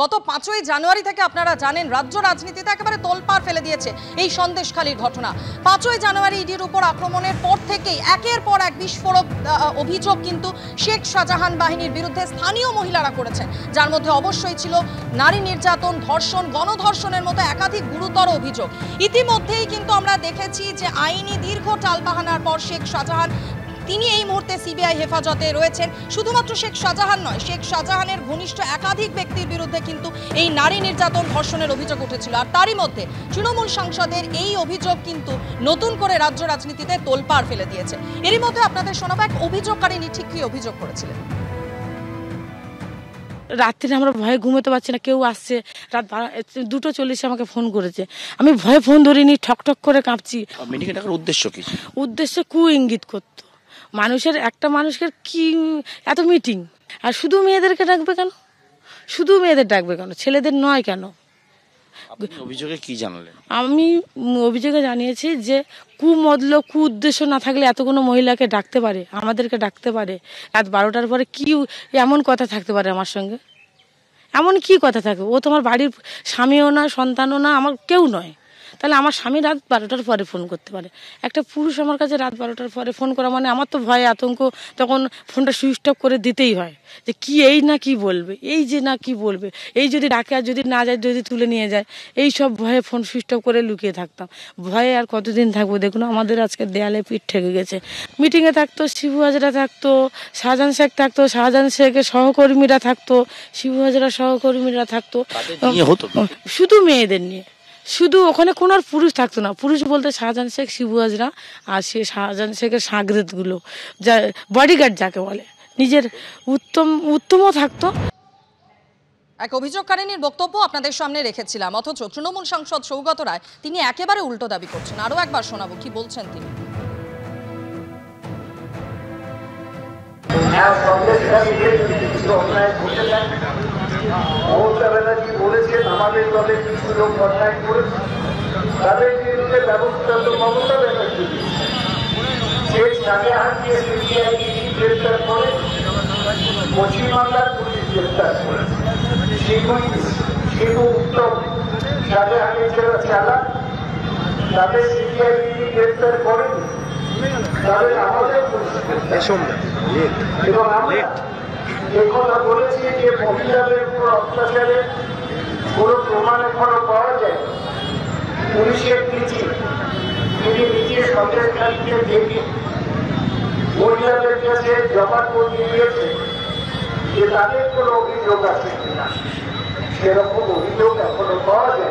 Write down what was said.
গত ৫ই জানুয়ারি থেকে আপনারা জানেন রাজ্য রাজনীতিতে একেবারে তোলপাড় ফেলে দিয়েছে এই সন্দেশখালীর ঘটনা। ৫ই জানুয়ারি ইডির উপর আক্রমণের পর থেকেই একের পর এক বিস্ফোরক অভিযোগ কিন্তু শেখ শাহজাহান বাহিনীর বিরুদ্ধে স্থানীয় মহিলারা করেছেন, যার মধ্যে অবশ্যই ছিল নারী নির্যাতন, ধর্ষণ, গণধর্ষণের মতো একাধিক গুরুতর অভিযোগ। ইতিমধ্যেই কিন্তু আমরা দেখেছি যে আইনি দীর্ঘ টালবাহানার পর শেখ শাহজাহান তিনি এই মুহূর্তে সিবিআই হেফাজতে রয়েছেন। শুধুমাত্র শেখ শাহজাহান নয়, শেখ শাহজাহানের ঘনিষ্ঠ একাধিক ব্যক্তির বিরুদ্ধে কিন্তু এই নারী নির্যাতন, ধর্ষণের অভিযোগ উঠেছিল। আর তারই মধ্যে তৃণমূল সাংসদের এই অভিযোগ কিন্তু নতুন করে রাজ্য রাজনীতিতে তোলপাড় ফেলে দিয়েছে। এরই মধ্যে আপনাদের শোনাবো এক অভিযোগকারিনী ঠিক কি অভিযোগ করেছিলেন। রাত্রিরে আমরা ভয়ে ঘুমোতে পারছি না, কেউ আসছে, রাত 2:40 আমাকে ফোন করেছে, আমি ভয়ে ফোন ধরিনি, ঠকঠক করে কাঁপছি। উদ্দেশ্য কি? উদ্দেশ্য ইঙ্গিত করতো মানুষের, একটা মানুষের কি এত মিটিং, আর শুধু মেয়েদেরকে ডাকবে কেন, শুধু মেয়েদের ডাকবে কেন, ছেলেদের নয় কেন? অভিযোগে কি জানালেন? আমি অভিযোগে জানিয়েছি যে উদ্দেশ্য না থাকলে এত কোনো মহিলাকে ডাকতে পারে, আমাদেরকে ডাকতে পারে রাত 12টার পরে? কি এমন কথা থাকতে পারে আমার সঙ্গে? এমন কি কথা থাকবে? ও তোমার বাড়ির স্বামীও না, সন্তানও না, আমার কেউ নয়। তাহলে আমার স্বামী রাত 12টার পরে ফোন করতে পারে, একটা পুরুষ আমার কাছে রাত 12টার পরে ফোন করা মানে আমার তো ভয় আতঙ্ক, তখন ফোনটা সুইচ অফ করে দিতেই হয় যে কি এই না কি বলবে, এই যে না কি বলবে, এই যদি ডাকে আর যদি না যায়, যদি তুলে নিয়ে যায়, এই সব ভয়ে ফোন সুইচ অফ করে লুকিয়ে থাকতাম। ভয়ে আর কতদিন থাকবো? দেখুন আমাদের আজকে দেয়ালে পিঠ ঠেকে গেছে। মিটিংয়ে থাকতো শিবু হাজরা, থাকতো শাহজাহান শেখ, থাকতো শাহজাহান শেখের সহকর্মীরা থাকতো, শিবু হাজরা সহকর্মীরা থাকতো, শুধু মেয়েদের নিয়ে। শুধু ওখানে কোনো আর পুরুষ থাকতো না। পুরুষ বলতে শাহজাহান শেখ, শিবু হাজরা আর সে শাহজাহান শেখের সাগরেদগুলো, যা বডিগার্ড যাকে বলে, নিজের উত্তমও থাকতো। এক অভিযোগকারিনীর বক্তব্য আপনাদের সামনে রেখেছিলাম, অথচ তৃণমূল সাংসদ সৌগত রায় তিনি একেবারে উল্টো দাবি করছেন। আরো একবার শোনাবো কি বলছেন তিনি। মমতা ব্যানার্জি বলেছেন আমাদের দলে কিছু লোক অন্যায় করেছে, তাদের বিরুদ্ধে ব্যবস্থা তো মমতা ব্যানার্জি শেখ শাহজাহানকে সিবিআই গ্রেফতার করে, পশ্চিমবাংলার পুলিশ গ্রেফতার করেছে। শিবু উত্তম শাহজাহানের যারা চালাক তাদের সিবিআই গ্রেফতার করেনি, তাদের আমাদের পুলিশ এবং আমরা কথা বলেছি যে মহিলাদের উপর অত্যাচারের কোনো প্রমাণ এখনো পাওয়া যায়। পুলিশের ডিজি তিনি নিজে সন্দেশখালীকে দেখে মহিলাদের কাছে জবানবন্দি দিয়েছে যে তাদের কোনো অভিযোগ আছে কিনা, সেরকম অভিযোগ এখনো পাওয়া যায়।